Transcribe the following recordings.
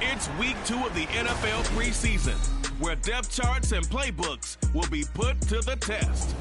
It's week 2 of the NFL preseason, where depth charts and playbooks will be put to the test.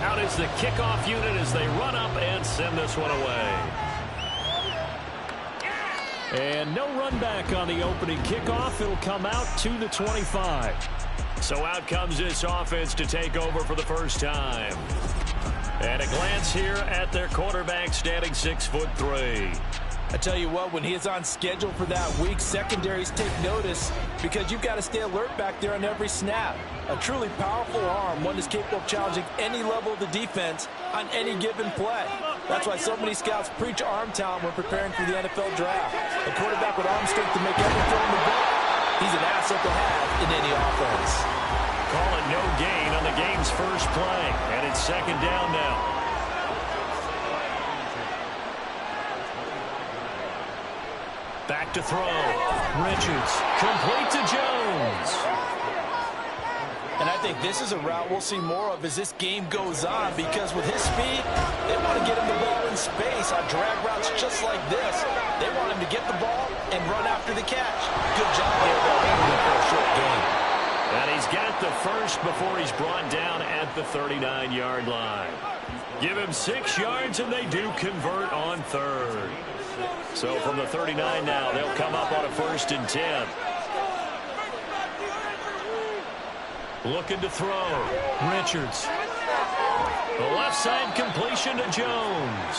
Out is the kickoff unit as they run up and send this one away. And no run back on the opening kickoff. It'll come out to the 25. So out comes this offense to take over for the first time. And a glance here at their quarterback, standing 6'3". I tell you what, when he is on schedule for that week, secondaries take notice because you've got to stay alert back there on every snap. A truly powerful arm, one that's capable of challenging any level of the defense on any given play. That's why so many scouts preach arm talent when preparing for the NFL draft. A quarterback with arm strength to make every throw in the book, he's an asset to have in any offense. Call it no gain on the game's first play, and it's second down now. Back to throw. Richards, complete to Jones. And I think this is a route we'll see more of as this game goes on, because with his speed, they want to get him the ball in space on drag routes just like this. They want him to get the ball and run after the catch. Good job there, though, for a short game. And he's got the first before he's brought down at the 39-yard line. Give him 6 yards, and they do convert on third. So from the 39 now, they'll come up on a 1st and 10. Looking to throw. Richards. The left side completion to Jones.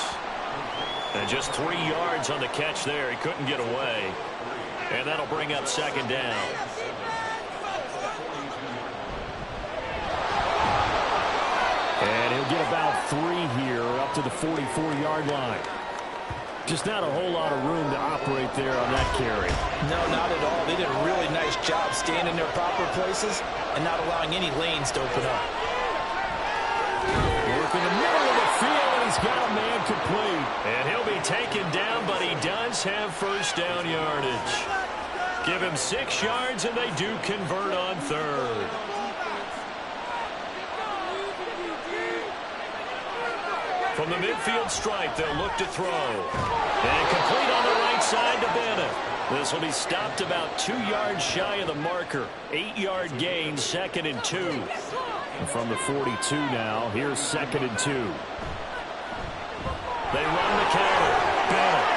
And just 3 yards on the catch there. He couldn't get away. And that'll bring up 2nd down. And he'll get about 3 here up to the 44-yard line. Just not a whole lot of room to operate there on that carry. No, not at all. They did a really nice job staying in their proper places and not allowing any lanes to open up. Work in the middle of the field, and he's got a man complete. And he'll be taken down, but he does have 1st down yardage. Give him 6 yards, and they do convert on third. From the midfield stripe, they'll look to throw. And complete on the right side to Bennett. This will be stopped about 2 yards shy of the marker. 8-yard gain, 2nd and 2. And from the 42 now, here's 2nd and 2. They run the counter. Bennett.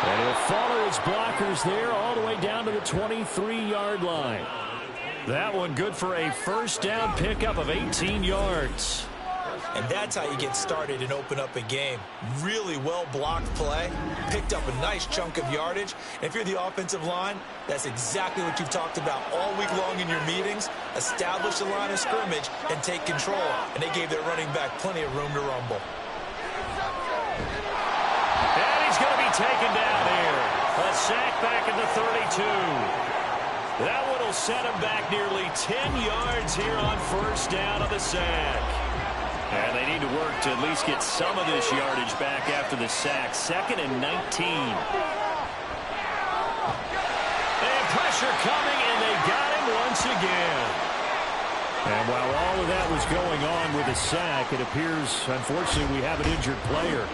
And he'll follow his blockers there all the way down to the 23-yard line. That one good for a 1st down pickup of 18 yards. And that's how you get started and open up a game. Really well-blocked play. Picked up a nice chunk of yardage. And if you're the offensive line, that's exactly what you've talked about all week long in your meetings. Establish the line of scrimmage and take control. And they gave their running back plenty of room to rumble. And he's going to be taken down here. A sack back at the 32. That one will set him back nearly 10 yards here on 1st down on the sack. And they need to work to at least get some of this yardage back after the sack. 2nd and 19. And pressure coming, and they got him once again. And while all of that was going on with the sack, it appears, unfortunately, we have an injured player.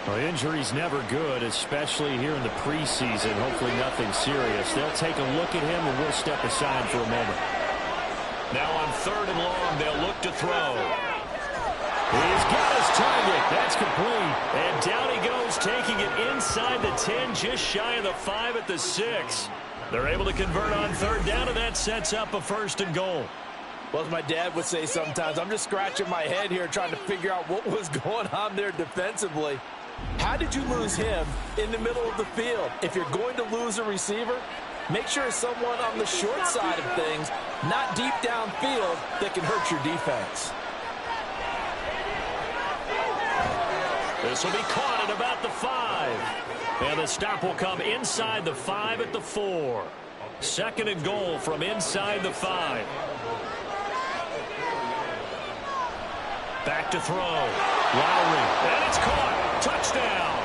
Well, injury's never good, especially here in the preseason. Hopefully nothing serious. They'll take a look at him, and we'll step aside for a moment. Now on 3rd and long, they'll look to throw. He's got his target. That's complete. And down he goes, taking it inside the 10, just shy of the 5 at the 6. They're able to convert on 3rd down, and that sets up a 1st and goal. Well, as my dad would say sometimes, I'm just scratching my head here trying to figure out what was going on there defensively. How did you lose him in the middle of the field? If you're going to lose a receiver, make sure it's someone on the short side of things, not deep downfield, that can hurt your defense. This will be caught at about the 5. And the stop will come inside the 5 at the 4. 2nd and goal from inside the 5. Back to throw. Lowry. And it's caught. Touchdown.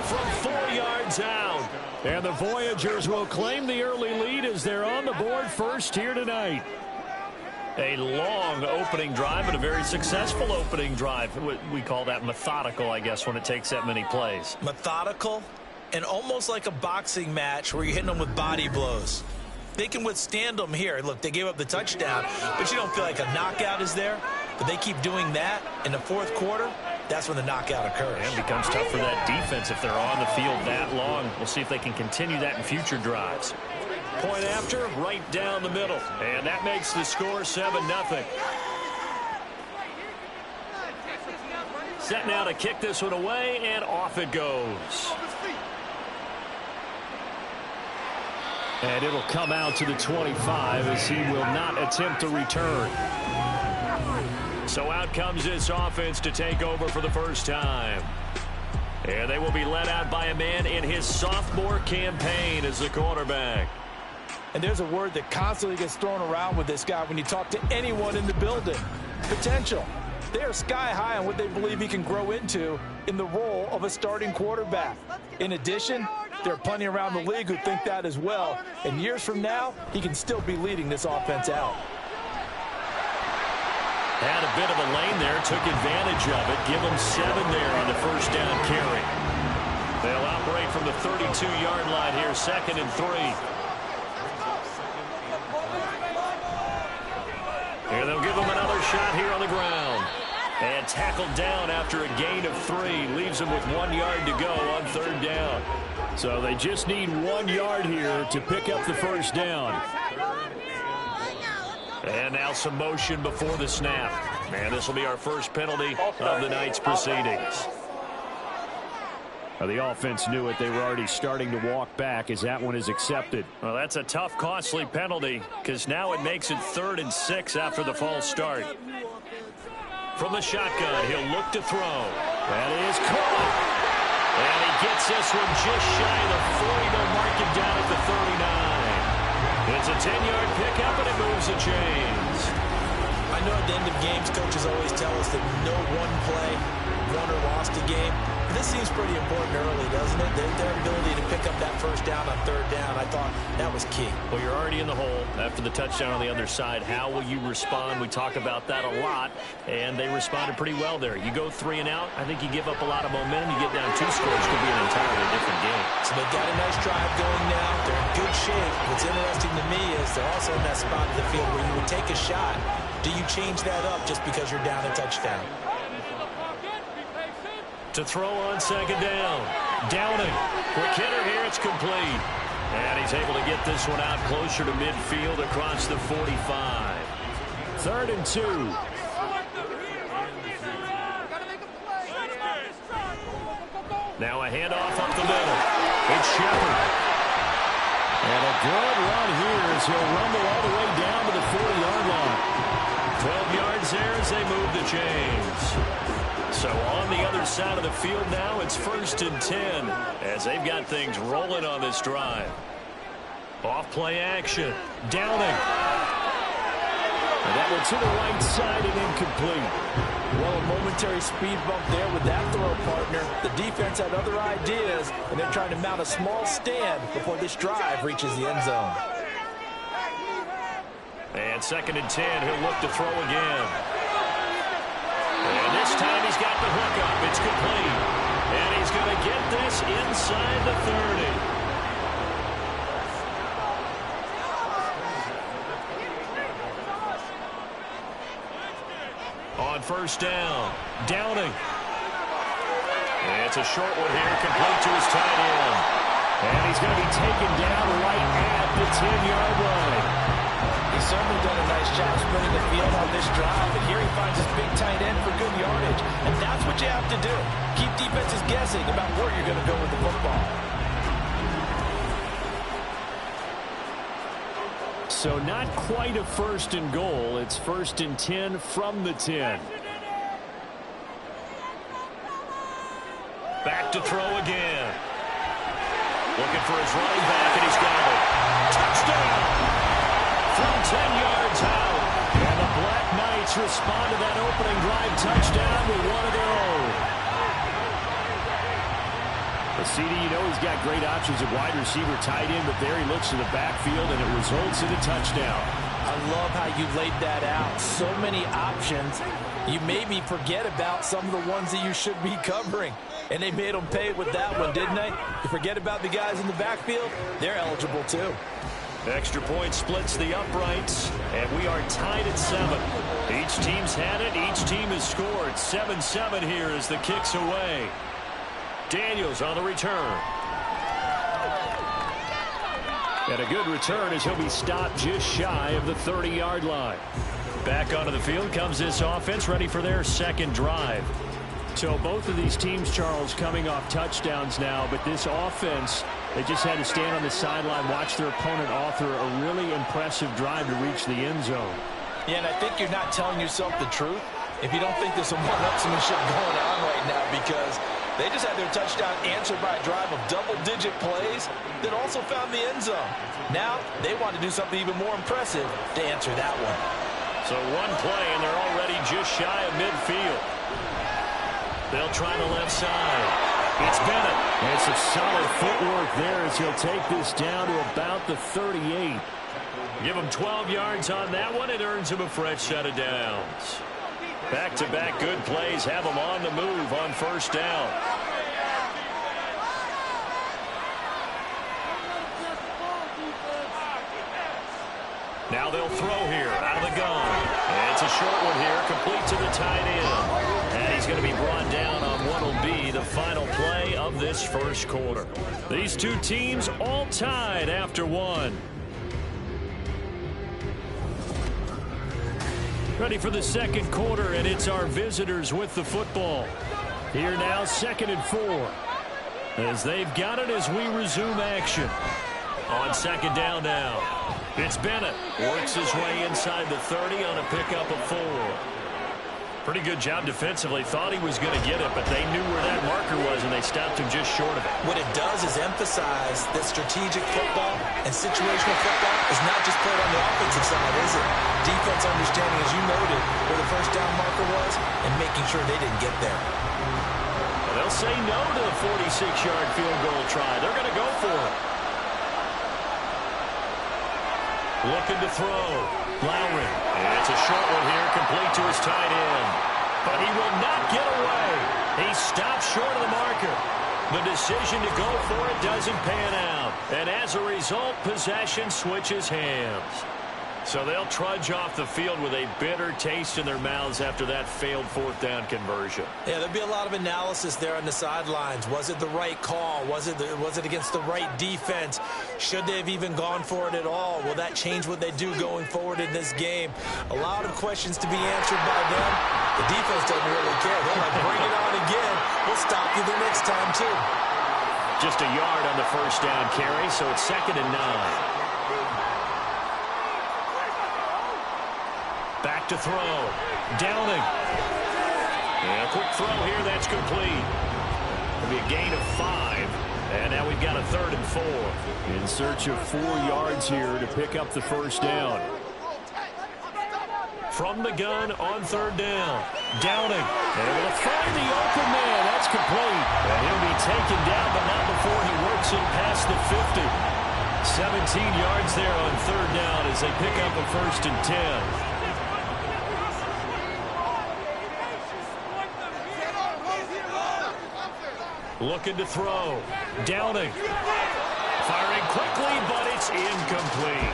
From 4 yards out. And the Voyagers will claim the early lead as they're on the board first here tonight. A long opening drive and a very successful opening drive. We call that methodical, I guess, when it takes that many plays. Methodical and almost like a boxing match where you're hitting them with body blows. They can withstand them here. Look, they gave up the touchdown, but you don't feel like a knockout is there. But they keep doing that in the 4th quarter. That's when the knockout occurs. And it becomes tough for that defense if they're on the field that long. We'll see if they can continue that in future drives. Point after, right down the middle. And that makes the score 7-0. Set now to kick this one away, and off it goes. And it'll come out to the 25 as he will not attempt to return. So out comes this offense to take over for the first time. And they will be led out by a man in his sophomore campaign as the quarterback. And there's a word that constantly gets thrown around with this guy when you talk to anyone in the building. Potential. They are sky high on what they believe he can grow into in the role of a starting quarterback. In addition, there are plenty around the league who think that as well. And years from now, he can still be leading this offense out. Had a bit of a lane there, took advantage of it. Give him 7 there on the 1st down carry. They'll operate from the 32-yard line here, 2nd and 3. And they'll give him another shot here on the ground. And tackled down after a gain of 3. Leaves him with 1 yard to go on 3rd down. So they just need 1 yard here to pick up the first down. And now some motion before the snap. And this will be our first penalty of the night's proceedings. The offense knew it. They were already starting to walk back as that one is accepted. Well, that's a tough, costly penalty because now it makes it 3rd and 6 after the false start. From the shotgun, he'll look to throw. That is caught. And he gets this one just shy of the 40. They'll mark it down at the 39. It's a 10-yard pickup, and it moves the chains. I know at the end of games, coaches always tell us that no one play won or lost a game. This seems pretty important early, doesn't it? Their ability to pick up that first down on 3rd down, I thought that was key. Well, you're already in the hole after the touchdown on the other side. How will you respond? We talk about that a lot, and they responded pretty well there. You go 3 and out, I think you give up a lot of momentum. You get down 2 scores, could be an entirely different game. So they've got a nice drive going now. They're in good shape. What's interesting to me is they're also in that spot of the field where you would take a shot. Do you change that up just because you're down a touchdown? To throw on 2nd down. Downing. Quick hitter here. It's complete. And he's able to get this one out closer to midfield across the 45. 3rd and 2. Now a handoff up the middle. It's Shepard. And a good run here as he'll rumble all the way down to the 40-yard line. 12 yards there as they move the chains. So on the other side of the field now, it's 1st and 10 as they've got things rolling on this drive. Off play action. Downing. And that one to the right side and incomplete. Well, a momentary speed bump there with that throw partner. The defense had other ideas, and they're trying to mount a small stand before this drive reaches the end zone. And 2nd and 10, he'll look to throw again. And this time he's got the hook up. It's complete. And he's going to get this inside the 30. On 1st down, Downing. And it's a short one here, complete to his tight end. And he's going to be taken down right at the 10-yard line. He's certainly done a nice job splitting the field on this drive, but here he finds his big tight end for good yardage. And that's what you have to do. Keep defenses guessing about where you're going to go with the football. So not quite a 1st and goal. It's 1st and 10 from the 10. Back to throw again. Looking for his running back, and he's got it. Touchdown! From 10 yards out. And the Black Knights respond to that opening drive touchdown with one of their own. The CD, you know he's got great options at wide receiver, tight end, but there he looks to the backfield, and it results in a touchdown. I love how you laid that out. So many options. You maybe forget about some of the ones that you should be covering. And they made them pay with that one, didn't they? You forget about the guys in the backfield, they're eligible too. Extra point splits the uprights, and we are tied at 7. Each team's had it. Each team has scored. 7-7 here as the kick's away. Daniels on the return. And a good return as he'll be stopped just shy of the 30-yard line. Back onto the field comes this offense, ready for their 2nd drive. So both of these teams, Charles, coming off touchdowns now, but this offense, they just had to stand on the sideline, watch their opponent author a really impressive drive to reach the end zone. Yeah, and I think you're not telling yourself the truth if you don't think there's some one-upsmanship going on right now, because they just had their touchdown answered by a drive of double-digit plays that also found the end zone. Now they want to do something even more impressive to answer that one. So one play, and they're already just shy of midfield. They'll try the left side. It's Bennett. And some solid footwork there as he'll take this down to about the 38. Give him 12 yards on that one. It earns him a fresh set of downs. Back-to-back good plays have him on the move on 1st down. Now they'll throw here out of the gun. And it's a short one here, complete to the tight end. he's going to be brought down on what will be the final play of this first quarter. These two teams all tied after one. Ready for the second quarter, and it's our visitors with the football. Here now, 2nd and 4. As they've got it as we resume action. On 2nd down now. It's Bennett. Works his way inside the 30 on a pickup of 4. Pretty good job defensively. Thought he was going to get it, but they knew where that marker was, and they stopped him just short of it. What it does is emphasize that strategic football and situational football is not just played on the offensive side, is it? Defense understanding, as you noted, where the first down marker was and making sure they didn't get there. Well, they'll say no to the 46-yard field goal try. They're going to go for it. Looking to throw. Lowry. It's a short one here, complete to his tight end. But he will not get away. He stops short of the marker. The decision to go for it doesn't pan out. And as a result, possession switches hands. So they'll trudge off the field with a bitter taste in their mouths after that failed 4th down conversion. Yeah, there'll be a lot of analysis there on the sidelines. Was it the right call? Was it against the right defense? Should they have even gone for it at all? Will that change what they do going forward in this game? A lot of questions to be answered by them. The defense doesn't really care. They're like, bring it on again. We'll stop you the next time, too. Just a yard on the first down carry, so it's 2nd and 9. Back to throw. Downing. And a quick throw here. That's complete. It'll be a gain of 5. And now we've got a 3rd and 4. In search of 4 yards here to pick up the first down. From the gun on 3rd down. Downing. Able to find the open man. That's complete. And he'll be taken down, but not before he works it past the 50. 17 yards there on 3rd down as they pick up a 1st and 10. Looking to throw. Downing. Firing quickly, but it's incomplete.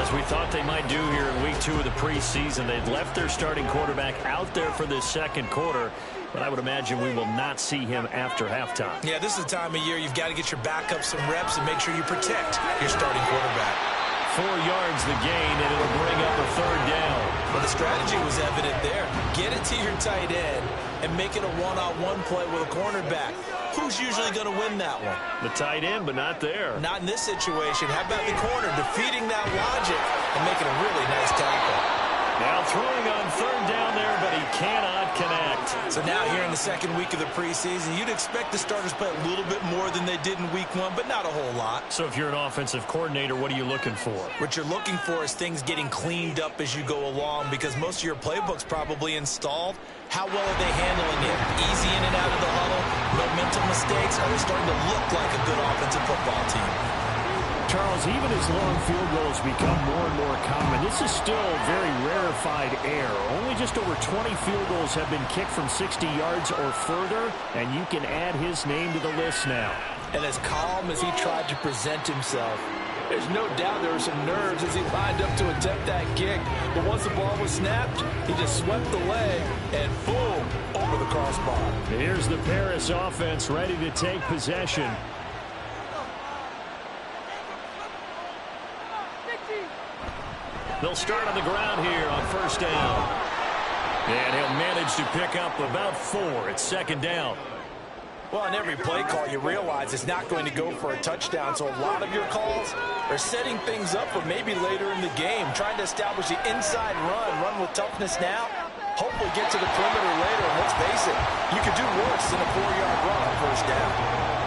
As we thought they might do here in week 2 of the preseason, they've left their starting quarterback out there for this second quarter, but I would imagine we will not see him after halftime. Yeah, this is the time of year you've got to get your backup some reps and make sure you protect your starting quarterback. 4 yards the gain, and it'll bring up a 3rd down. Well, the strategy was evident there. Get it to your tight end and make it a one-on-one play with a cornerback. Who's usually going to win that one? The tight end, but not there. Not in this situation. How about the corner defeating that logic and making a really nice tackle? Now throwing on 3rd down there, but he cannot connect. So now here in the second week of the preseason, you'd expect the starters play a little bit more than they did in week 1, but not a whole lot. So if you're an offensive coordinator, what are you looking for? What you're looking for is things getting cleaned up as you go along, because most of your playbook's probably installed. How well are they handling it? Easy in and out of the huddle? No mental mistakes? Are they starting to look like a good offensive football team? Charles, even as long field goals become more and more common, this is still very rarefied air. Only just over 20 field goals have been kicked from 60 yards or further, and you can add his name to the list now. And as calm as he tried to present himself, there's no doubt there were some nerves as he lined up to attempt that kick. But once the ball was snapped, he just swept the leg, and boom, over the crossbar. Here's the Paris offense ready to take possession. They'll start on the ground here on 1st down. And he'll manage to pick up about 4. It's 2nd down. Well, on every play call, you realize it's not going to go for a touchdown, so a lot of your calls are setting things up for maybe later in the game, trying to establish the inside run with toughness now, hopefully get to the perimeter later, and let's face it, you could do worse than a 4-yard run on 1st down.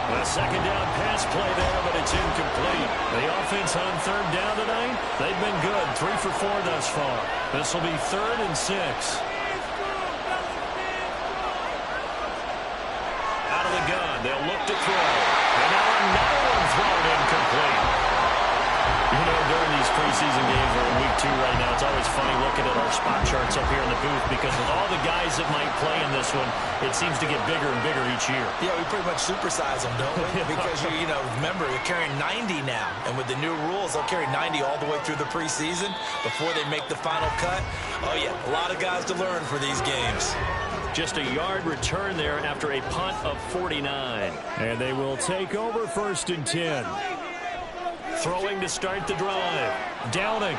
A 2nd down pass play there, but it's incomplete. The offense on 3rd down tonight, they've been good, 3 for 4 thus far. This will be 3rd and 6. Out of the gun, they'll look to throw. And now another one thrown incomplete. You know, during these preseason games, we're in week 2 right now, it's always funny looking at our spot charts up here in the booth, because with all the guys that might play in this one, it seems to get bigger and bigger each year. Yeah, we pretty much supersize them, don't we? Because, you know, remember, they're carrying 90 now. And with the new rules, they'll carry 90 all the way through the preseason before they make the final cut. Oh, yeah, a lot of guys to learn for these games. Just a yard return there after a punt of 49. And they will take over 1st and 10. Throwing to start the drive. Downing.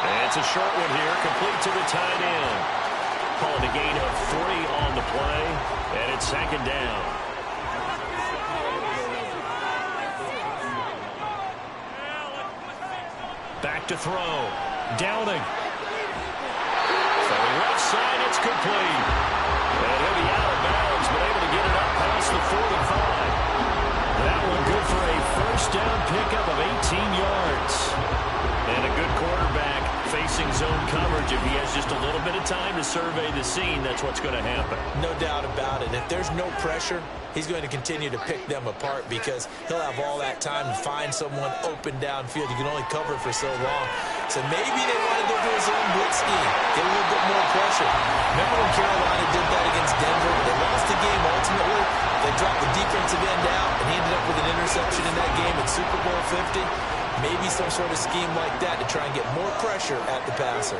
And it's a short one here, complete to the tight end. Calling a gain of 3 on the play, and it's 2nd down. Back to throw. Downing. Throwing left side, it's complete. And he'll be out of bounds, but able to get it up past the 45. That one good for a 1st down pickup of 18 yards. And a good quarterback facing zone coverage. If he has just a little bit of time to survey the scene, that's what's going to happen. No doubt about it. If there's no pressure, he's going to continue to pick them apart because he'll have all that time to find someone open downfield. You can only cover for so long. So maybe they want to go to his own blitz scheme, get a little bit more pressure. Remember when Carolina did that against Denver? They lost the game ultimately. They dropped the defensive end out, and he ended up with an interception in that game at Super Bowl 50. Maybe some sort of scheme like that to try and get more pressure at the passer.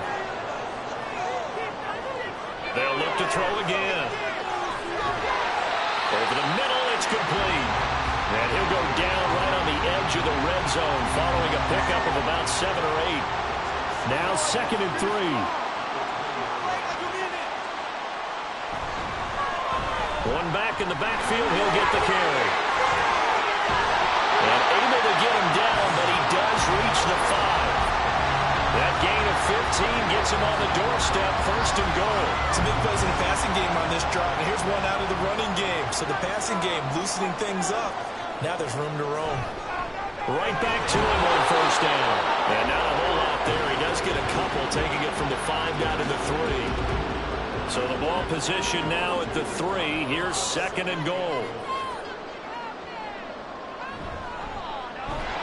They'll look to throw again. Over the middle, it's complete. And he'll go down right on the edge of the red zone following a pickup of about 7 or 8. Now 2nd and 3. One back in the backfield, he'll get the carry. And able to get him down, but he does reach the 5. That gain of 15 gets him on the doorstep, 1st and goal. Some big plays in the passing game on this drive, and here's one out of the running game. So the passing game loosening things up. Now there's room to roam. Right back to him on 1st down. And not a whole lot there. He does get a couple, taking it from the 5 down to the 3. So the ball position now at the 3. Here's 2nd and goal.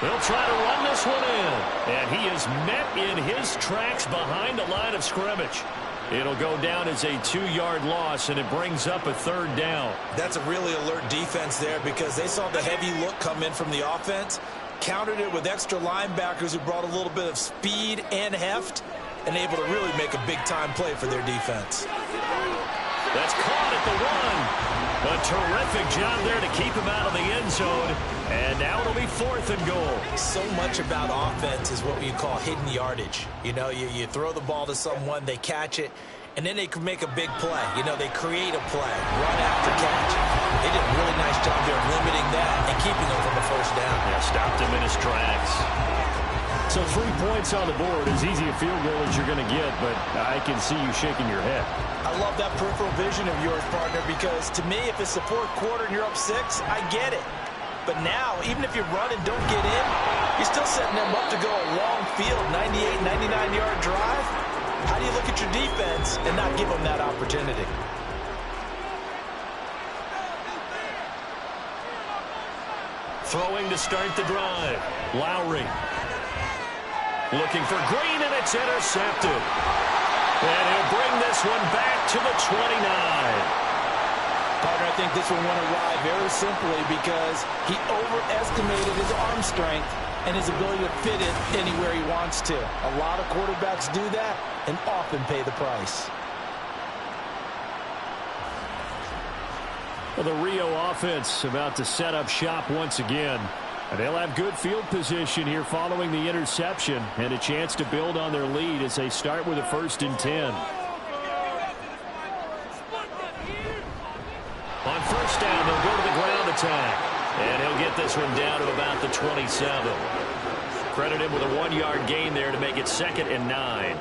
They'll try to run this one in. And he is met in his tracks behind the line of scrimmage. It'll go down as a 2-yard loss, and it brings up a 3rd down. That's a really alert defense there because they saw the heavy look come in from the offense, countered it with extra linebackers who brought a little bit of speed and heft, and able to really make a big-time play for their defense. That's caught at the 1. A terrific job there to keep him out of the end zone. And now it'll be 4th and goal. So much about offense is what we call hidden yardage. You know, you throw the ball to someone, they catch it, and then they can make a big play. You know, they create a play, run after catch. They did a really nice job there limiting that and keeping him from a 1st down. Yeah, stopped him in his tracks. So 3 points on the board, as easy a field goal as you're going to get, but I can see you shaking your head. I love that peripheral vision of yours, partner, because to me, if it's the 4th quarter and you're up 6, I get it. But now, even if you run and don't get in, you're still setting them up to go a long field, 98, 99-yard drive. How do you look at your defense and not give them that opportunity? Throwing to start the drive. Lowry. Looking for Green, and it's intercepted. And he'll bring this one back to the 29. Partner, I think this one went awry very simply because he overestimated his arm strength and his ability to fit it anywhere he wants to. A lot of quarterbacks do that and often pay the price. Well, the Rio offense about to set up shop once again. And they'll have good field position here following the interception and a chance to build on their lead as they start with a 1st and 10. On 1st down, they'll go to the ground attack. And he'll get this one down to about the 27. Credit him with a 1-yard gain there to make it 2nd and 9.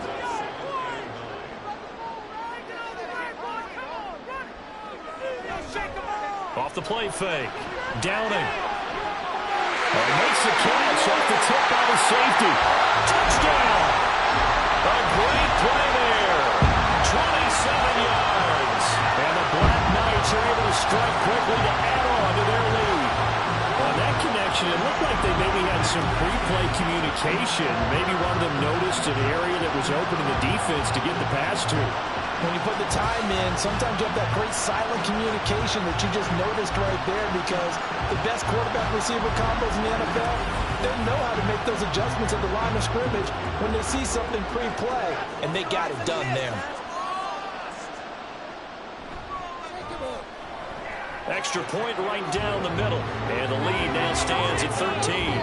Off the play fake. Downing. And makes the catch off the tip by the safety. Touchdown! A great play there. 27 yards. And the Black Knights are able to strike quickly to add on to their lead. On that connection, it looked like they maybe had some pre-play communication. Maybe one of them noticed an area that was open in the defense to get the pass to. When you put the time in, sometimes you have that great silent communication that you just noticed right there because the best quarterback-receiver combos in the NFL, they know how to make those adjustments at the line of scrimmage when they see something pre-play, and they got it done there. Extra point right down the middle. And the lead now stands at 13.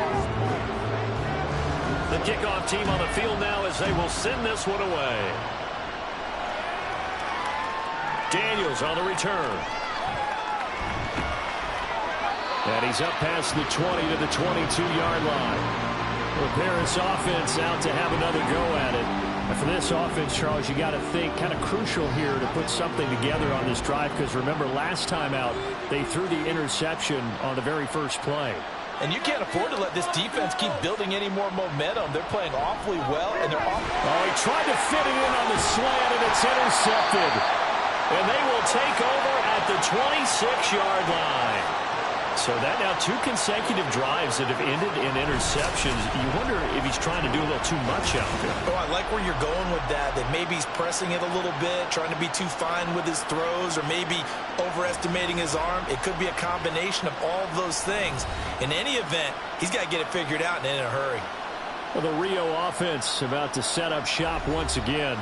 The kickoff team on the field now as they will send this one away. Daniels on the return. And he's up past the 20 to the 22-yard line. The Paris offense out to have another go at it. And for this offense, Charles, you got to think kind of crucial here to put something together on this drive, because remember last time out they threw the interception on the very first play. And you can't afford to let this defense keep building any more momentum. They're playing awfully well, and they're off. Oh, he tried to fit it in on the slant, and it's intercepted. And they will take over at the 26-yard line. So that now 2 consecutive drives that have ended in interceptions. You wonder if he's trying to do a little too much out there. Oh, I like where you're going with that. That maybe he's pressing it a little bit, trying to be too fine with his throws, or maybe overestimating his arm. It could be a combination of all of those things. In any event, he's got to get it figured out and in a hurry. Well, the Rio offense about to set up shop once again.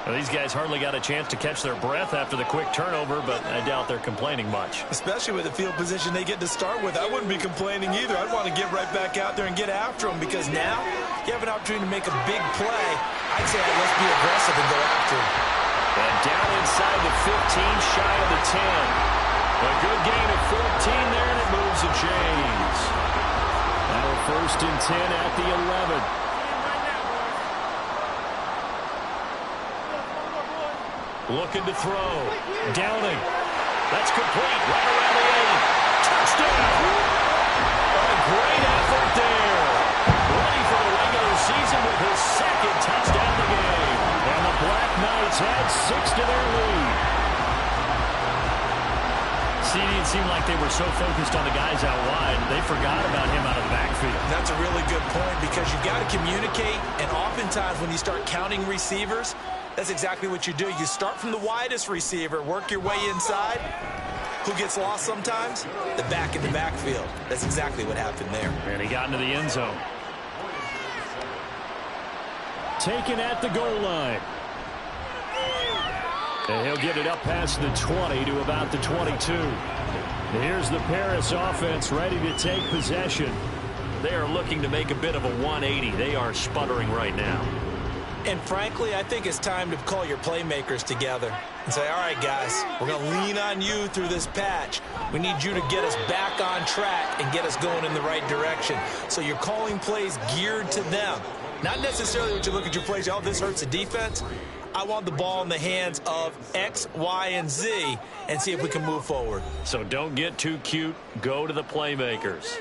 Well, these guys hardly got a chance to catch their breath after the quick turnover, but I doubt they're complaining much. Especially with the field position they get to start with. I wouldn't be complaining either. I'd want to get right back out there and get after them, because now you have an opportunity to make a big play. I'd say let's be aggressive and go after him. And down inside the 15, shy of the 10. A good gain of 14 there, and it moves the chains. Now 1st and 10 at the 11. Looking to throw. Downing. That's complete. Right around the 8. Touchdown. A great effort there. Ready for the regular season with his 2nd touchdown of the game. And the Black Knights add 6 to their lead. See, it didn't seem like they were so focused on the guys out wide, they forgot about him out of the backfield. That's a really good point, because you've got to communicate, and oftentimes when you start counting receivers, that's exactly what you do. You start from the widest receiver, work your way inside. Who gets lost sometimes? The back in the backfield. That's exactly what happened there. And he got into the end zone. Taken at the goal line. And he'll get it up past the 20 to about the 22. Here's the Paris offense ready to take possession. They are looking to make a bit of a 180. They are sputtering right now. And frankly, I think it's time to call your playmakers together and say, all right, guys, we're going to lean on you through this patch. We need you to get us back on track and get us going in the right direction. So you're calling plays geared to them. Not necessarily what you look at your plays, oh, this hurts the defense. I want the ball in the hands of X, Y, and Z and see if we can move forward. So don't get too cute. Go to the playmakers.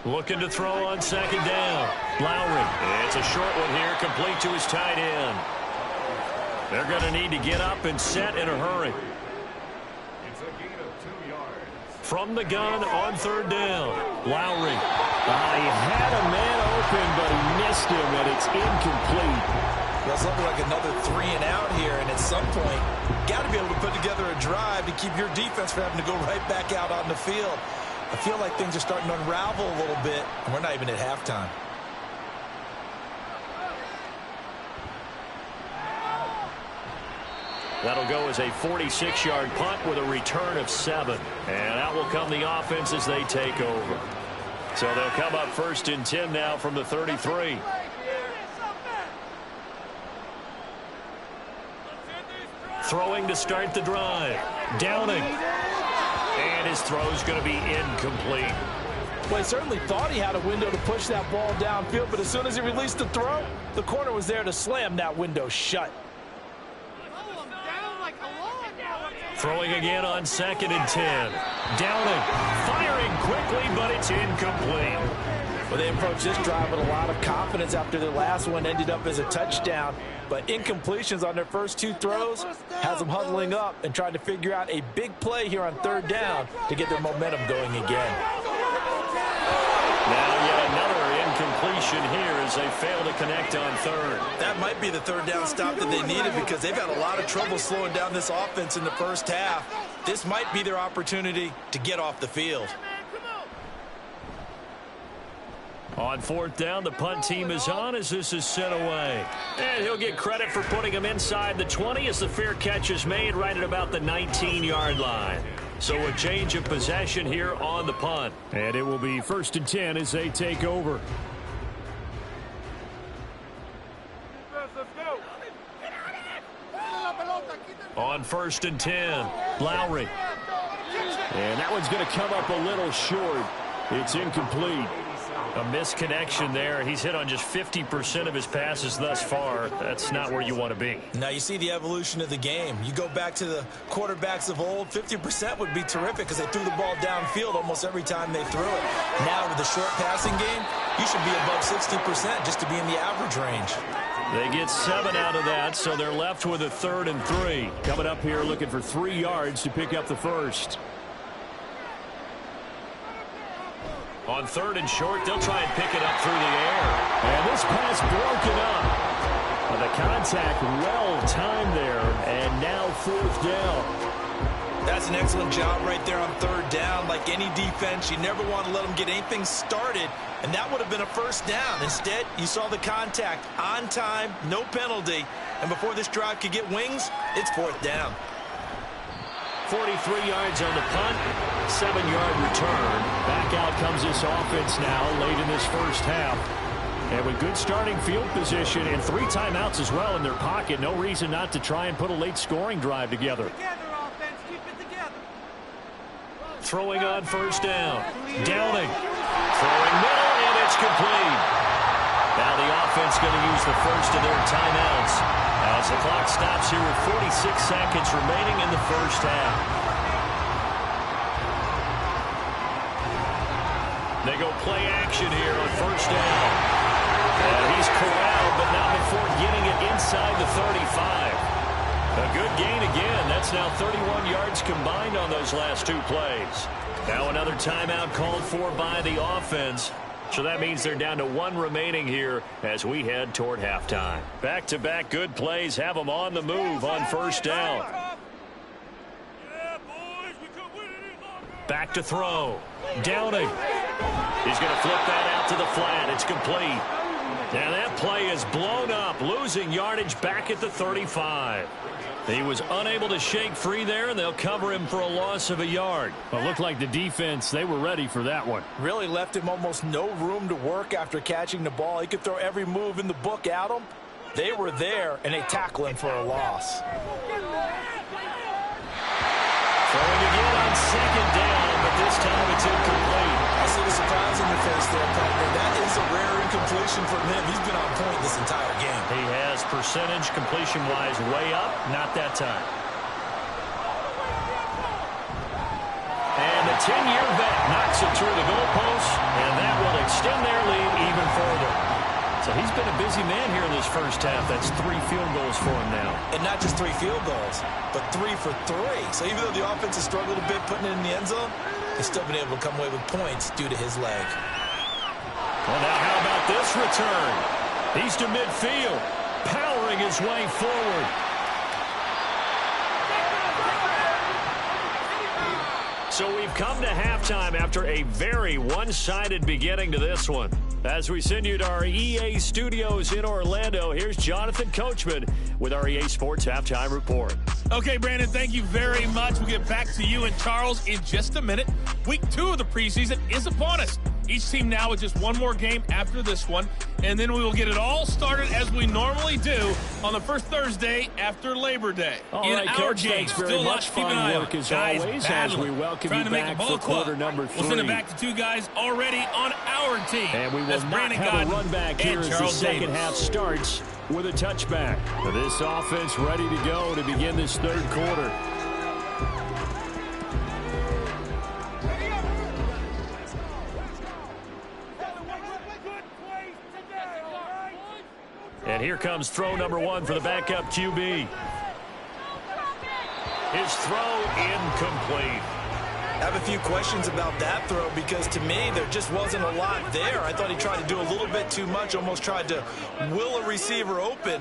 Looking to throw on 2nd down. Lowry. It's a short one here, complete to his tight end. They're going to need to get up and set in a hurry. It's a gain of 2 yards. From the gun on 3rd down. Lowry. He had a man open, but he missed him, and it's incomplete. Well, it's looking like another 3 and out here, and at some point, got to be able to put together a drive to keep your defense from having to go right back out on the field. I feel like things are starting to unravel a little bit, and we're not even at halftime. That'll go as a 46-yard punt with a return of 7. And out will come the offense as they take over. So they'll come up 1st and 10 now from the 33. Throwing to start the drive. Downing. And his throw is going to be incomplete. Well, he certainly thought he had a window to push that ball downfield, but as soon as he released the throw, the corner was there to slam that window shut. Throwing again on 2nd and 10. Downing. Firing quickly, but it's incomplete. Well, they approached this drive with a lot of confidence after their last one ended up as a touchdown. But incompletions on their first 2 throws has them huddling up and trying to figure out a big play here on 3rd down to get their momentum going again. Now yet another incompletion here as they fail to connect on 3rd. That might be the 3rd down stop that they needed, because they've had a lot of trouble slowing down this offense in the first half. This might be their opportunity to get off the field. On fourth down, the punt team is on as this is sent away. And he'll get credit for putting him inside the 20 as the fair catch is made right at about the 19-yard line. So a change of possession here on the punt. And it will be 1st and 10 as they take over. On 1st and 10, Lowry. And that one's going to come up a little short. It's incomplete. A misconnection there. He's hit on just 50% of his passes thus far. That's not where you want to be. Now you see the evolution of the game. You go back to the quarterbacks of old, 50% would be terrific because they threw the ball downfield almost every time they threw it. Now with the short passing game, you should be above 60% just to be in the average range. They get 7 out of that, so they're left with a 3rd and 3. Coming up here looking for 3 yards to pick up the first. On 3rd and short, they'll try and pick it up through the air. And this pass broken up. The contact well timed there, and now 4th down. That's an excellent job right there on 3rd down. Like any defense, you never want to let them get anything started, and that would have been a 1st down. Instead, you saw the contact on time, no penalty, and before this drive could get wings, it's 4th down. 43 yards on the punt, 7-yard return. Back out comes this offense now late in this first half. And with good starting field position and 3 timeouts as well in their pocket, no reason not to try and put a late scoring drive together. Throwing on 1st down. Downing. Throwing middle, and it's complete. Now the offense going to use the first of their timeouts as the clock stops here with 46 seconds remaining in the first half. They go play action here on 1st down. And he's corralled, but not before getting it inside the 35. A good gain again. That's now 31 yards combined on those last 2 plays. Now another timeout called for by the offense. So that means they're down to 1 remaining here as we head toward halftime. Back-to-back good plays have them on the move on 1st down. Back to throw. Downing. He's going to flip that out to the flat. It's complete. Now that play is blown up, losing yardage back at the 35. He was unable to shake free there, and they'll cover him for a loss of a yard. Well, it looked like the defense, they were ready for that one. Really left him almost no room to work after catching the ball. He could throw every move in the book at him. They were there, and they tackle him for a loss. Throwing again on 2nd down, but this time it's incomplete. I see the surprise in your face there, partner. That is a rare incompletion from him. He's been on point this entire game. He has percentage completion-wise way up, not that time. And the 10-year vet knocks it through the goalpost, and that will extend their lead even further. So he's been a busy man here in this first half. That's 3 field goals for him now. And not just 3 field goals, but 3 for 3. So even though the offense has struggled a bit putting it in the end zone, he's still been able to come away with points due to his leg. Well, now how about this return? He's to midfield, powering his way forward. So we've come to halftime after a very one-sided beginning to this one. As we send you to our EA studios in Orlando, here's Jonathan Coachman with our EA Sports Halftime Report. Okay, Brandon, thank you very much. We'll get back to you and Charles in just a minute. Week 2 of the preseason is upon us. Each team now with just 1 more game after this one, and then we will get it all started as we normally do on the first Thursday after Labor Day. All right, Coach, thanks very much. Fine work as always as we welcome you back for quarter number 3. We'll send it back to 2 guys already on our team. And we will not have a run back here as the second half starts with a touchback. This offense ready to go to begin this 3rd quarter. And here comes throw number 1 for the backup QB. His throw incomplete. I have a few questions about that throw because to me there just wasn't a lot there. I thought he tried to do a little bit too much, almost tried to will a receiver open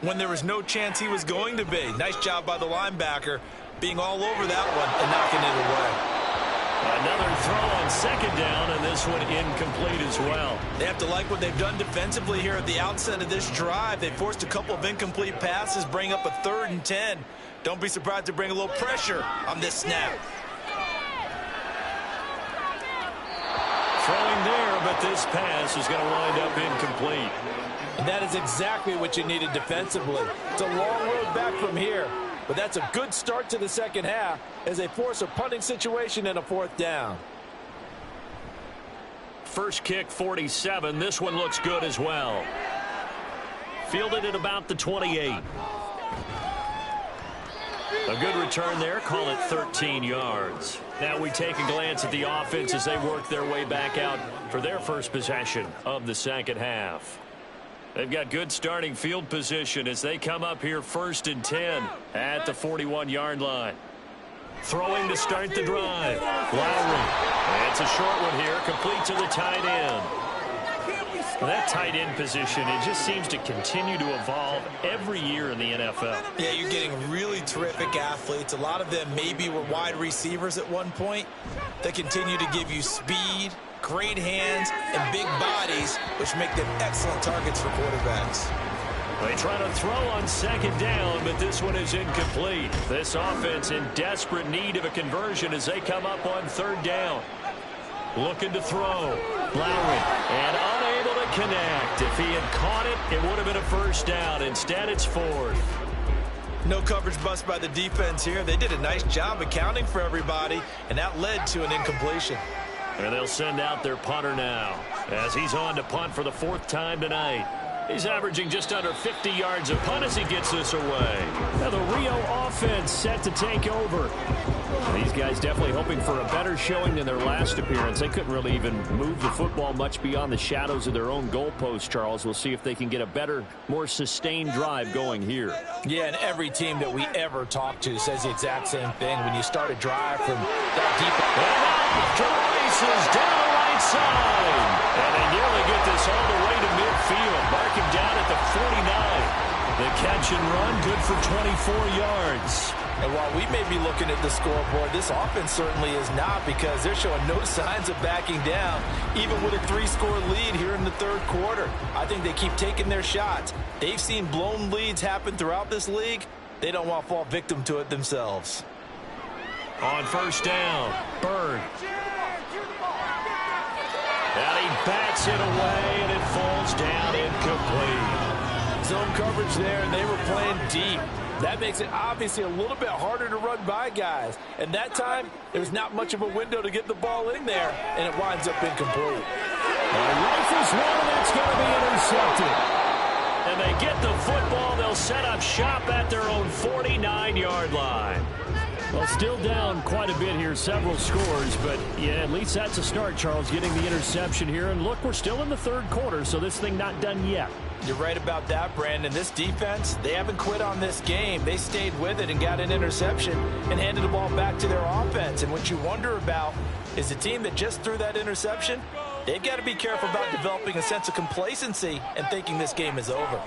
when there was no chance he was going to be. Nice job by the linebacker being all over that one and knocking it away. Another throw on second down, and this one incomplete as well. They have to like what they've done defensively here at the outset of this drive. They forced a couple of incomplete passes, bring up a 3rd and 10. Don't be surprised to bring a little pressure on this snap. Throwing there, but this pass is going to wind up incomplete. And that is exactly what you needed defensively. It's a long road back from here, but that's a good start to the second half as they force a punting situation and a 4th down. First kick, 47. This one looks good as well. Fielded at about the 28. A good return there. Call it 13 yards. Now we take a glance at the offense as they work their way back out for their first possession of the second half. They've got good starting field position as they come up here 1st and 10 at the 41-yard line. Throwing to start the drive. Lowry. It's a short one here, complete to the tight end. That tight end position, it just seems to continue to evolve every year in the NFL. Yeah, you're getting really terrific athletes. A lot of them maybe were wide receivers at one point. They continue to give you speed, great hands, and big bodies, which make them excellent targets for quarterbacks. They try to throw on second down, but this one is incomplete. This offense in desperate need of a conversion as they come up on 3rd down. Looking to throw. Lowry, and unable to connect. If he had caught it, it would have been a 1st down. Instead, it's 4th. No coverage bust by the defense here. They did a nice job accounting for everybody, and that led to an incompletion. And they'll send out their punter now as he's on to punt for the 4th time tonight. He's averaging just under 50 yards a punt as he gets this away. Now the Rio offense set to take over. These guys definitely hoping for a better showing than their last appearance. They couldn't really even move the football much beyond the shadows of their own goalpost, Charles. We'll see if they can get a better, more sustained drive going here. Yeah, and every team that we ever talk to says the exact same thing. When you start a drive from that deep. And off to the races down the right side. And they nearly get this all the way to midfield. Mark him down at the 49. The catch and run, good for 24 yards. And while we may be looking at the scoreboard, this offense certainly is not, because they're showing no signs of backing down, even with a 3-score lead here in the 3rd quarter. I think they keep taking their shots. They've seen blown leads happen throughout this league. They don't want to fall victim to it themselves. On 1st down, Bird. And he bats it away, and it falls down incomplete. Zone coverage there, and they were playing deep. That makes it obviously a little bit harder to run by guys. And that time, there was not much of a window to get the ball in there, and it winds up incomplete. Rifles one, that's going to be intercepted. And they get the football. They'll set up shop at their own 49-yard line. Well, still down quite a bit here, several scores, but yeah, at least that's a start, Charles, getting the interception here. And look, we're still in the 3rd quarter, so this thing not done yet. You're right about that, Brandon. This defense, they haven't quit on this game. They stayed with it and got an interception and handed the ball back to their offense. And what you wonder about is the team that just threw that interception, they've got to be careful about developing a sense of complacency and thinking this game is over.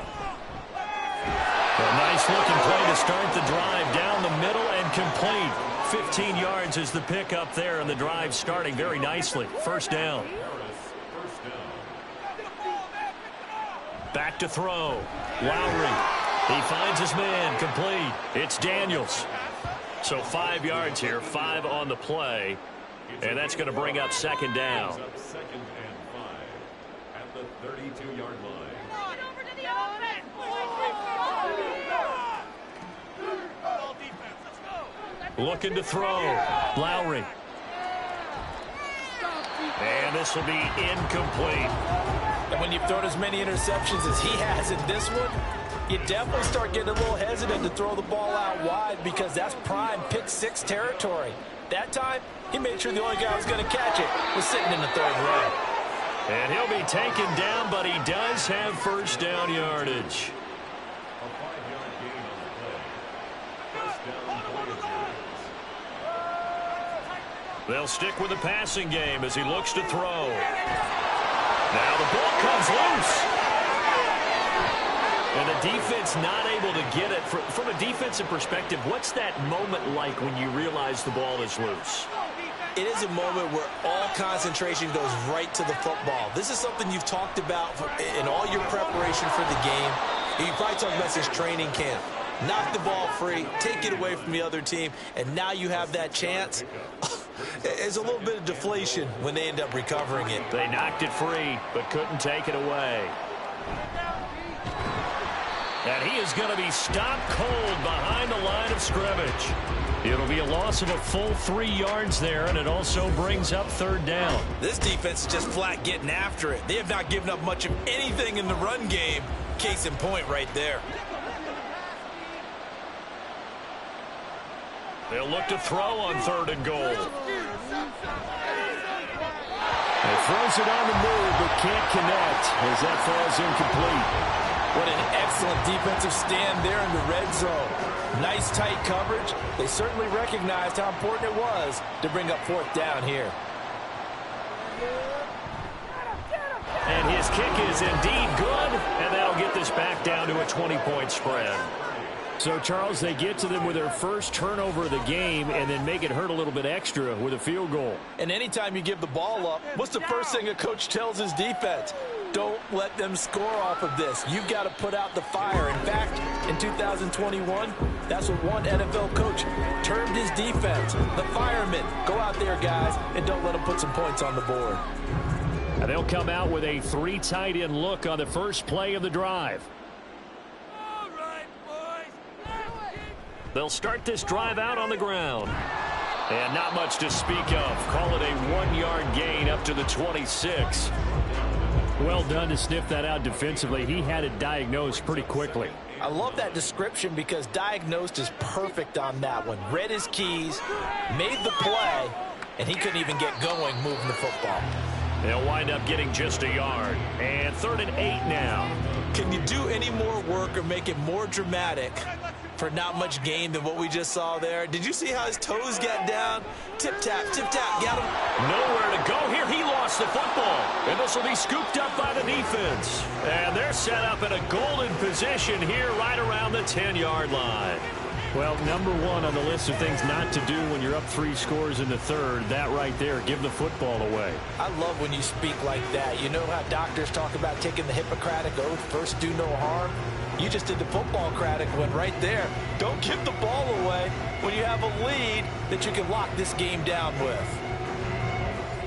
A nice-looking play to start the drive down the middle and complete. 15 yards is the pickup there, and the drive starting very nicely. 1st down. Back to throw. Lowry. He finds his man. Complete. It's Daniels. So 5 yards here, 5 on the play. And that's going to bring up 2nd down. 2nd and 5 at the 32-yard line. Looking to throw. Lowry. And this will be incomplete. And when you've thrown as many interceptions as he has in this one, you definitely start getting a little hesitant to throw the ball out wide, because that's prime pick-6 territory. That time, he made sure the only guy who was going to catch it was sitting in the 3rd row. And he'll be taken down, but he does have 1st down yardage. A 5-yard gain on the play. 1st down, 4 yards. They'll stick with the passing game as he looks to throw. Now the ball comes loose. And the defense not able to get it. From a defensive perspective, what's that moment like when you realize the ball is loose? It is a moment where all concentration goes right to the football. This is something you've talked about in all your preparation for the game. You probably talked about since training camp. Knock the ball free, take it away from the other team, and now you have that chance. It's a little bit of deflation when they end up recovering it. They knocked it free, but couldn't take it away. And he is going to be stopped cold behind the line of scrimmage. It'll be a loss of a full 3 yards there, and it also brings up 3rd down. This defense is just flat getting after it. They have not given up much of anything in the run game. Case in point right there. They'll look to throw on 3rd and goal. He throws it on the move, but can't connect as that falls incomplete. What an excellent defensive stand there in the red zone. Nice tight coverage. They certainly recognized how important it was to bring up 4th down here. And his kick is indeed good, and that'll get this back down to a 20-point spread. So, Charles, they get to them with their first turnover of the game and then make it hurt a little bit extra with a field goal. And anytime you give the ball up, what's the first thing a coach tells his defense? Don't let them score off of this. You've got to put out the fire. In fact, in 2021, that's what one NFL coach termed his defense. The firemen. Go out there, guys, and don't let them put some points on the board. And they'll come out with a 3 tight end look on the first play of the drive. They'll start this drive out on the ground. And not much to speak of. Call it a 1-yard gain up to the 26. Well done to sniff that out defensively. He had it diagnosed pretty quickly. I love that description because diagnosed is perfect on that one. Read his keys, made the play, and he couldn't even get going moving the football. They'll wind up getting just a yard. And 3rd and 8 now. Can you do any more work or make it more dramatic for not much gain than what we just saw there? Did you see how his toes got down? Tip-tap, got him. Nowhere to go here. He lost the football. And this will be scooped up by the defense. And they're set up in a golden position here right around the 10-yard line. Well, number 1 on the list of things not to do when you're up 3 scores in the 3rd, that right there, give the football away. I love when you speak like that. You know how doctors talk about taking the Hippocratic Oath, first do no harm? You just did the football-cratic one right there. Don't give the ball away when you have a lead that you can lock this game down with.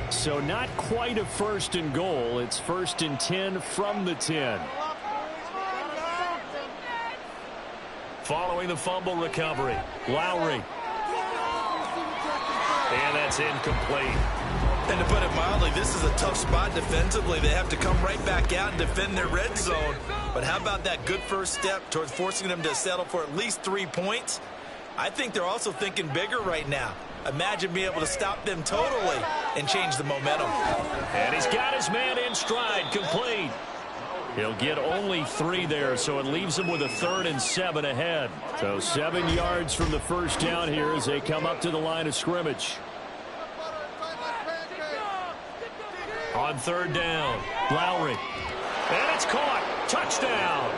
So not quite a 1st and goal. It's 1st and 10 from the 10. Following the fumble recovery, Lowry. And that's incomplete. And to put it mildly, this is a tough spot defensively. They have to come right back out and defend their red zone. But how about that good first step towards forcing them to settle for at least 3 points? I think they're also thinking bigger right now. Imagine being able to stop them totally and change the momentum. And he's got his man in stride, complete. He'll get only 3 there, so it leaves him with a 3rd and 7 ahead. So 7 yards from the first down here as they come up to the line of scrimmage. On 3rd down, Lowry. And it's caught. Touchdown.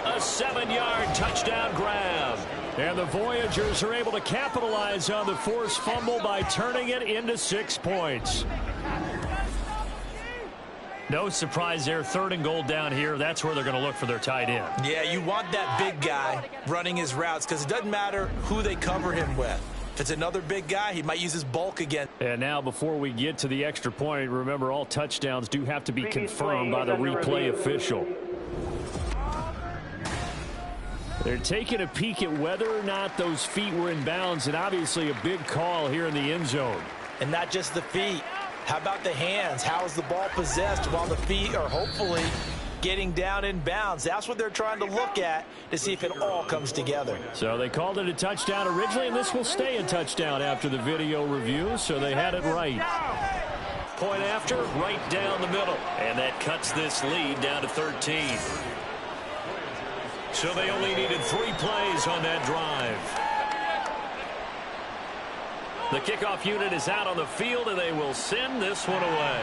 A 7-yard touchdown grab. And the Voyagers are able to capitalize on the forced fumble by turning it into 6 points. No surprise there, 3rd and goal down here. That's where they're going to look for their tight end. Yeah, you want that big guy running his routes because it doesn't matter who they cover him with. If it's another big guy, he might use his bulk again. And now before we get to the extra point, remember all touchdowns do have to be confirmed by the replay official. They're taking a peek at whether or not those feet were in bounds, and obviously a big call here in the end zone. And not just the feet. How about the hands? How is the ball possessed while the feet are hopefully getting down in bounds? That's what they're trying to look at to see if it all comes together. So they called it a touchdown originally, and this will stay a touchdown after the video review, so they had it right. Point after, right down the middle. And that cuts this lead down to 13. So they only needed 3 plays on that drive. The kickoff unit is out on the field, and they will send this one away.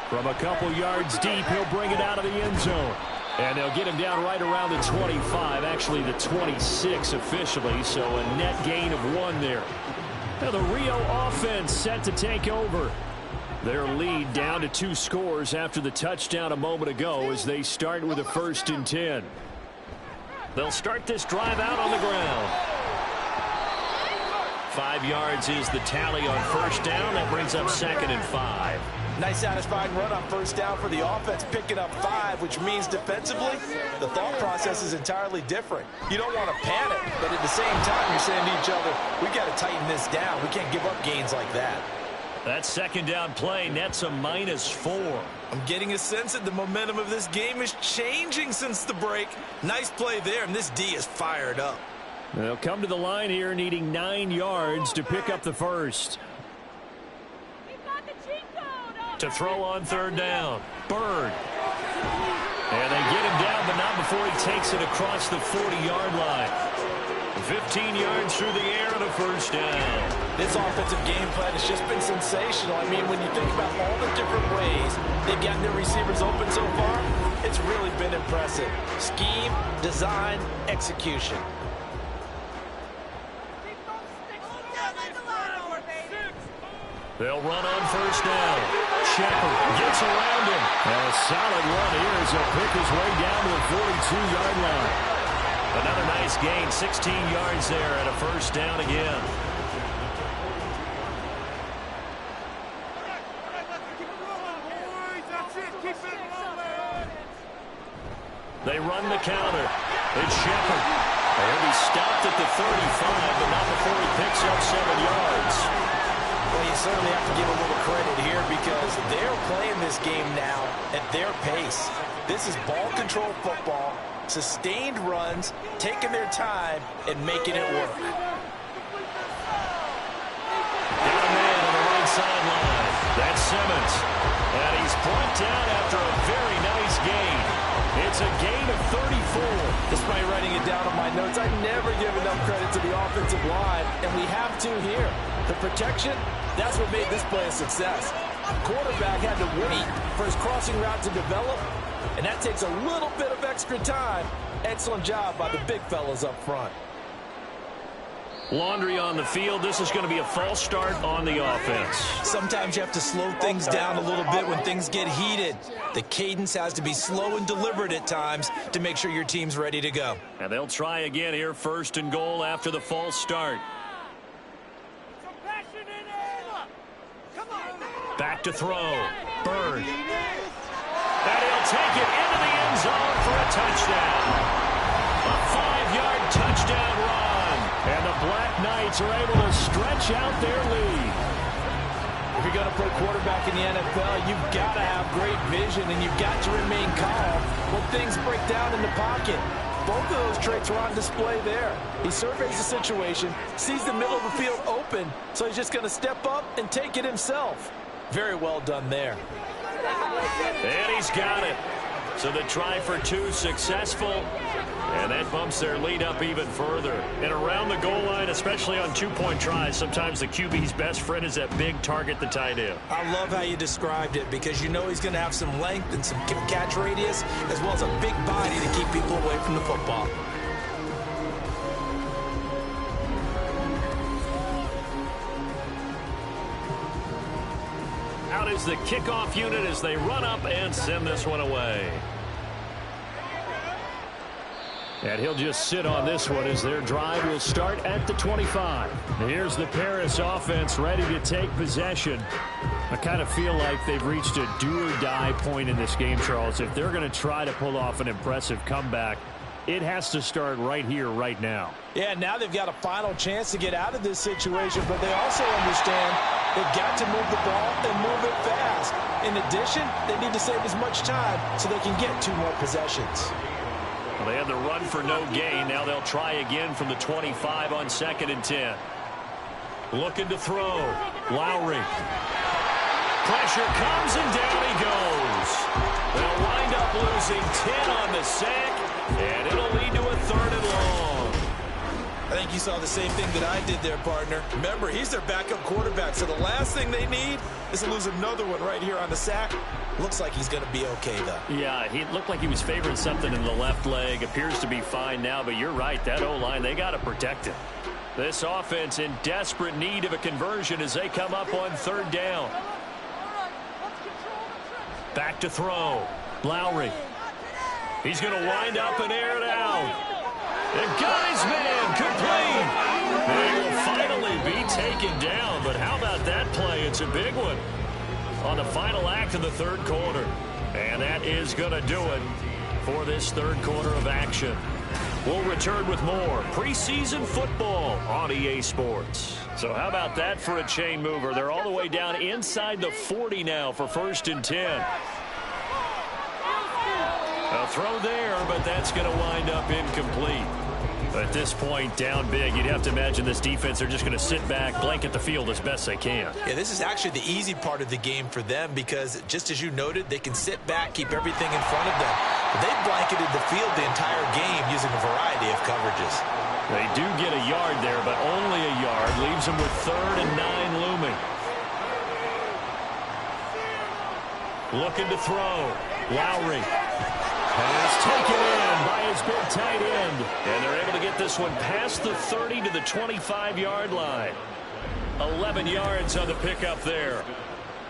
From a couple yards deep, he'll bring it out of the end zone. And they'll get him down right around the 25, actually the 26 officially, so a net gain of 1 there. Now the Rio offense set to take over. Their lead down to 2 scores after the touchdown a moment ago as they start with a 1st and 10. They'll start this drive out on the ground. 5 yards is the tally on 1st down. That brings up 2nd and 5. Nice satisfying run on 1st down for the offense, picking up 5, which means defensively, the thought process is entirely different. You don't want to panic, but at the same time, you're saying to each other, we've got to tighten this down. We can't give up gains like that. That 2nd down play nets a -4. I'm getting a sense that the momentum of this game is changing since the break. Nice play there, and this D is fired up. They'll come to the line here needing 9 yards to pick up the 1st. To throw on 3rd down. Bird. And they get him down, but not before he takes it across the 40-yard line. 15 yards through the air and a 1st down. This offensive game plan has just been sensational. I mean, when you think about all the different ways they've gotten their receivers open so far, it's really been impressive. Scheme, design, execution. They'll run on 1st down. Shepard gets around him. And a solid run here as he'll pick his way down to the 42-yard line. Another nice gain, 16 yards there and a 1st down again. They run the counter. It's Shepard. He'll be stopped at the 35, but not before he picks up 7 yards. Well, you certainly have to give a little credit here because they're playing this game now at their pace. This is ball control football, sustained runs, taking their time, and making it work. Got a man on the right sideline. That's Simmons. And he's brought down after a very nice gain. It's a gain of 34. Despite writing it down on my notes, I never give enough credit to the offensive line, and we have to here. The protection, that's what made this play a success. Quarterback had to wait for his crossing route to develop, and that takes a little bit of extra time. Excellent job by the big fellas up front. Laundry on the field. This is going to be a false start on the offense. Sometimes you have to slow things down a little bit when things get heated. The cadence has to be slow and deliberate at times to make sure your team's ready to go. And they'll try again here, 1st and goal after the false start. Back to throw. Bird. And he'll take it into the end zone for a touchdown. A 5-yard touchdown run. And the Black Knights are able to stretch out their lead. If you're going to play quarterback in the NFL, you've got to have great vision, and you've got to remain calm when things break down in the pocket. Both of those traits are on display there. He surveys the situation, sees the middle of the field open, so he's just going to step up and take it himself. Very well done there. And he's got it. So the try for 2 successful. And that bumps their lead up even further. And around the goal line, especially on 2-point tries, sometimes the QB's best friend is that big target, the tight end. I love how you described it because you know he's going to have some length and some catch radius as well as a big body to keep people away from the football. Out is the kickoff unit as they run up and send this one away. And he'll just sit on this one as their drive will start at the 25. Here's the Paris offense ready to take possession. I kind of feel like they've reached a do-or-die point in this game, Charles. If they're going to try to pull off an impressive comeback, it has to start right here, right now. Yeah, now they've got a final chance to get out of this situation, but they also understand they've got to move the ball and move it fast. In addition, they need to save as much time so they can get 2 more possessions. Well, they had the run for no gain. Now they'll try again from the 25 on 2nd and 10. Looking to throw. Lowry. Pressure comes and down he goes. They'll wind up losing 10 on the sack, and it'll lead to a 3rd and long. I think you saw the same thing that I did there, partner. Remember, he's their backup quarterback, so the last thing they need is to lose another one right here on the sack. Looks like he's going to be okay, though. Yeah, he looked like he was favoring something in the left leg. Appears to be fine now, but you're right. That O-line, they got to protect him. This offense in desperate need of a conversion as they come up on third down. Back to throw. Lowry. He's going to wind up and air it out. And got his man complete. They will finally be taken down, but how about that play? It's a big one on the final act of the third quarter. And that is going to do it for this third quarter of action. We'll return with more preseason football on EA Sports. So how about that for a chain mover? They're all the way down inside the 40 now for 1st and 10. A throw there, but that's going to wind up incomplete. At this point, down big, you'd have to imagine this defense, they're just going to sit back, blanket the field as best they can. Yeah, this is actually the easy part of the game for them because, just as you noted, they can sit back, keep everything in front of them. But they've blanketed the field the entire game using a variety of coverages. They do get a yard there, but only a yard. Leaves them with 3rd and 9 looming. Looking to throw. Lowry. Pass taken in by his big tight end. And they're able to get this one past the 30 to the 25-yard line. 11 yards on the pickup there.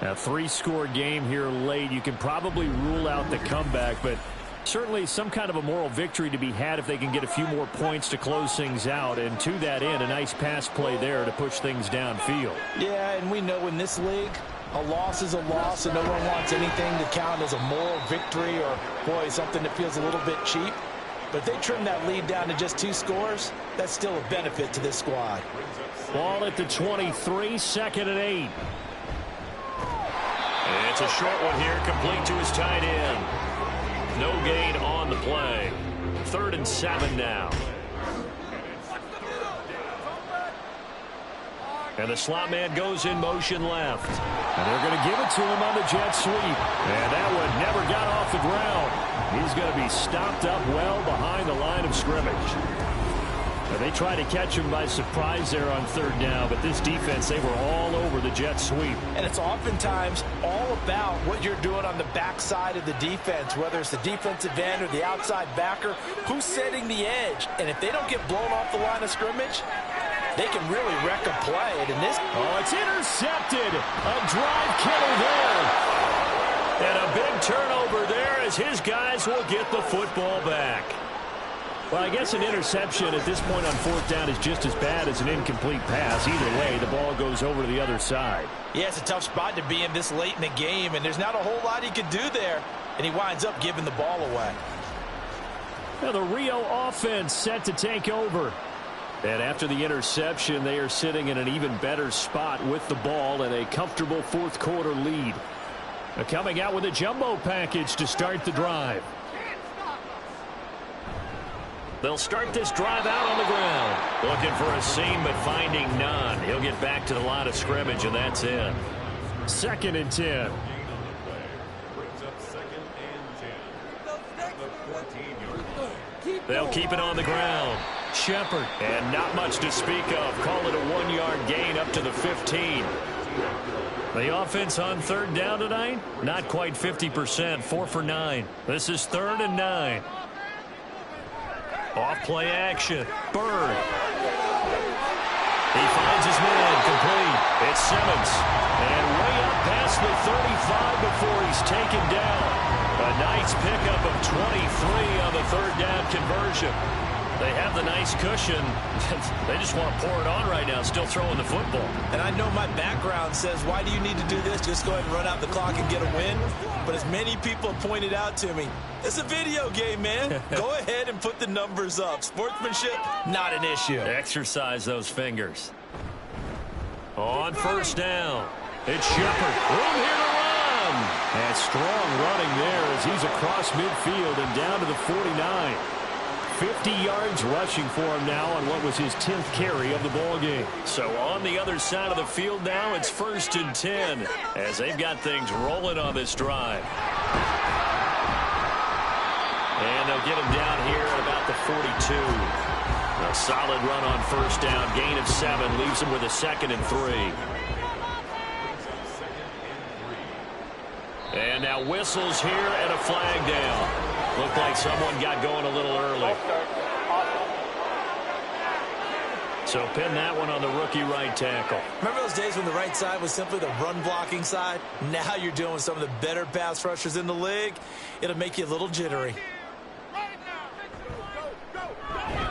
A 3-score game here late. You can probably rule out the comeback, but certainly some kind of a moral victory to be had if they can get a few more points to close things out. And to that end, a nice pass play there to push things downfield. Yeah, and we know in this league, a loss is a loss, and no one wants anything to count as a moral victory or, boy, something that feels a little bit cheap. But if they trim that lead down to just 2 scores, that's still a benefit to this squad. Ball at the 23, 2nd and 8. And it's a short one here, complete to his tight end. No gain on the play. 3rd and 7 now. And the slot man goes in motion left. And they're going to give it to him on the jet sweep. And that one never got off the ground. He's going to be stopped up well behind the line of scrimmage. And they try to catch him by surprise there on 3rd down, but this defense, they were all over the jet sweep. And it's oftentimes all about what you're doing on the backside of the defense, whether it's the defensive end or the outside backer, who's setting the edge. And if they don't get blown off the line of scrimmage, they can really wreck a play. And this, oh, it's intercepted. A drive killer there. And a big turnover there as his guys will get the football back. Well, I guess an interception at this point on 4th down is just as bad as an incomplete pass. Either way, the ball goes over to the other side. Yeah, it's a tough spot to be in this late in the game, and there's not a whole lot he could do there, and he winds up giving the ball away. Now the Rio offense set to take over. And after the interception, they are sitting in an even better spot with the ball and a comfortable 4th quarter lead. They're coming out with a jumbo package to start the drive. They'll start this drive out on the ground. Looking for a seam, but finding none. He'll get back to the line of scrimmage, and that's it. 2nd and 10. They'll keep it on the ground. Shepard. And not much to speak of. Call it a 1-yard gain up to the 15. The offense on 3rd down tonight, not quite 50%, 4 for 9. This is 3rd and 9. Off play action. Bird. He finds his man complete. It's Simmons. And way up past the 35 before he's taken down. A nice pickup of 23 on the 3rd down conversion. They have the nice cushion. They just want to pour it on right now, still throwing the football. And I know my background says, why do you need to do this? Just go ahead and run out the clock and get a win. But as many people have pointed out to me, it's a video game, man. Go ahead and put the numbers up. Sportsmanship, not an issue. Exercise those fingers. On 1st down, it's Shepard. Room here to run. And strong running there as he's across midfield and down to the 49. 50 yards rushing for him now on what was his 10th carry of the ball game. So on the other side of the field now, it's 1st and 10 as they've got things rolling on this drive. And they'll get him down here at about the 42. A solid run on first down. Gain of 7 leaves him with a 2nd and 3. And now whistles here and a flag down. Looked like someone got going a little early. So pin that one on the rookie right tackle. Remember those days when the right side was simply the run-blocking side? Now you're dealing with some of the better pass rushers in the league. It'll make you a little jittery.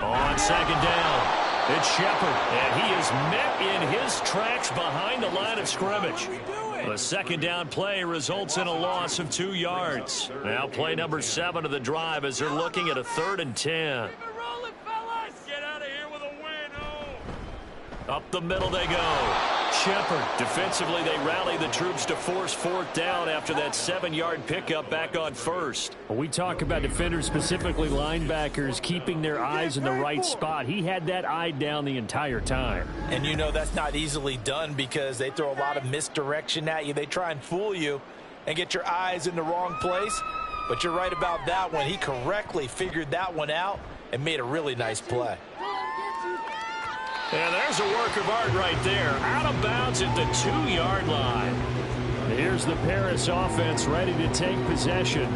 On 2nd down, it's Shepard, and he is met in his tracks behind the line of scrimmage. The 2nd down play results in a loss of 2 yards. Now play number 7 of the drive as they're looking at a 3rd and 10. Up the middle they go. Shepard. Defensively, they rally the troops to force 4th down after that 7-yard pickup back on 1st. We talk about defenders, specifically linebackers, keeping their eyes in the right spot. He had that eye down the entire time. And you know that's not easily done because they throw a lot of misdirection at you. They try and fool you and get your eyes in the wrong place. But you're right about that one. He correctly figured that one out and made a really nice play. And there's a work of art right there. Out of bounds at the 2-yard line. Here's the Paris offense ready to take possession.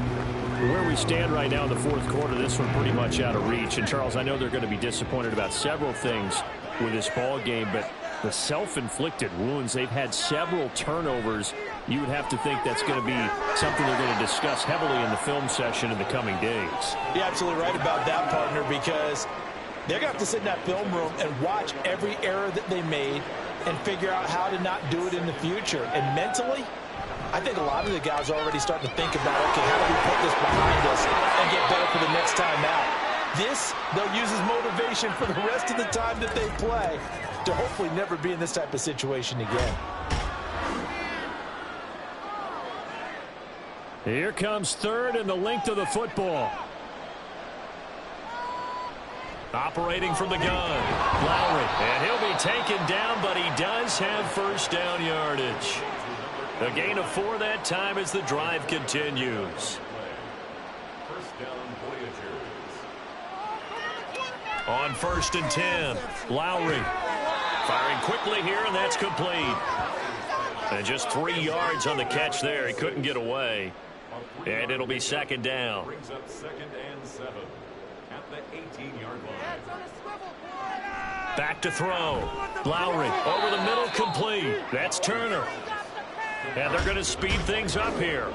Where we stand right now in the 4th quarter, this one pretty much out of reach. And, Charles, I know they're going to be disappointed about several things with this ball game, but the self-inflicted wounds, they've had several turnovers. You would have to think that's going to be something they're going to discuss heavily in the film session in the coming days. You're absolutely right about that, partner, because they're going to have to sit in that film room and watch every error that they made and figure out how to not do it in the future. And mentally, I think a lot of the guys are already starting to think about, okay, how do we put this behind us and get better for the next time out? This, they'll use as motivation for the rest of the time that they play to hopefully never be in this type of situation again. Here comes 3rd and the length of the football. Operating from the gun, Lowry, and he'll be taken down, but he does have 1st down yardage. A gain of 4 that time as the drive continues. On 1st and 10, Lowry firing quickly here, and that's complete. And just 3 yards on the catch there. He couldn't get away. And it'll be 2nd down. Brings up 2nd and 7 at the 18-yard line. Back to throw. Lowry over the middle, complete. That's Turner. And they're going to speed things up here.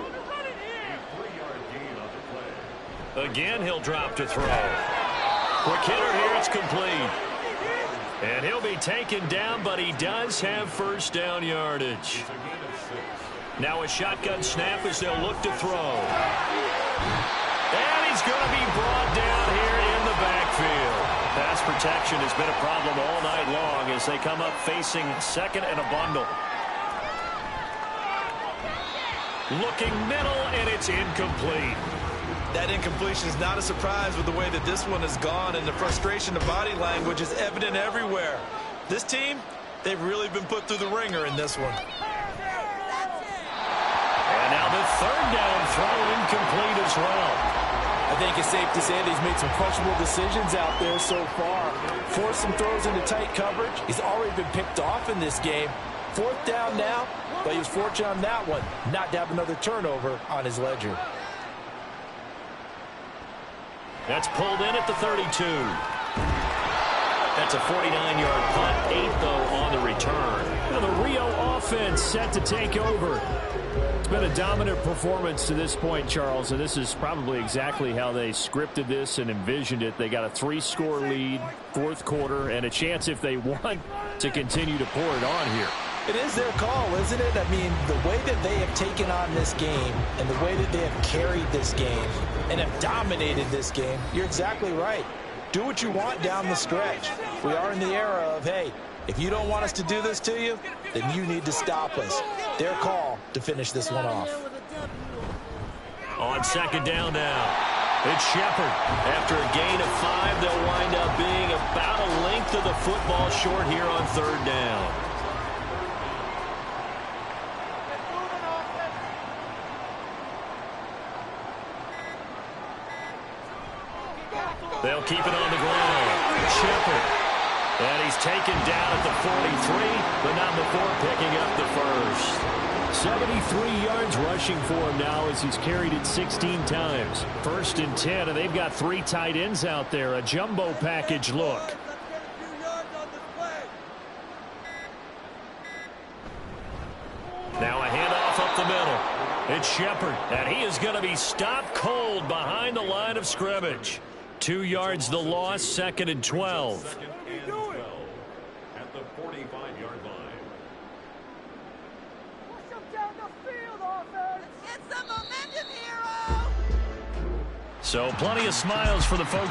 Again, he'll drop to throw. Quick hitter here, it's complete. And he'll be taken down, but he does have 1st down yardage. Now a shotgun snap as they'll look to throw. And he's going to be brought down here in the backfield. Pass protection has been a problem all night long as they come up facing 2nd and a bundle. Looking middle, and it's incomplete. That incompletion is not a surprise with the way that this one has gone, and the frustration of body language is evident everywhere. This team, they've really been put through the ringer in this one. And now the 3rd down throw incomplete as well. I think it's safe to say that he's made some questionable decisions out there so far. Forced some throws into tight coverage. He's already been picked off in this game. 4th down now, but he was fortunate on that one not to have another turnover on his ledger. That's pulled in at the 32. That's a 49-yard punt, 8 though on the return. Now the Rio offense set to take over. It's been a dominant performance to this point, Charles, and this is probably exactly how they scripted this and envisioned it. They got a 3-score lead, 4th quarter, and a chance if they want to continue to pour it on here. It is their call, isn't it? I mean, the way that they have taken on this game and the way that they have carried this game and have dominated this game, you're exactly right. Do what you want down the stretch. We are in the era of, hey, if you don't want us to do this to you, then you need to stop us. Their call to finish this one off. On 2nd down now, it's Shepard. After a gain of 5, they'll wind up being about a length of the football short here on 3rd down. They'll keep it on the ground. Shepard. And he's taken down at the 43, but not before picking up the first. 73 yards rushing for him now as he's carried it 16 times. 1st and 10, and they've got 3 tight ends out there. A jumbo package look. Now a handoff up the middle. It's Shepard, and he is going to be stopped cold behind the line of scrimmage. 2 yards the loss, 2nd and 12. Second and 12 at the 45-yard line. Push them down the field, offense. Get some momentum, hero. So plenty of smiles for the folks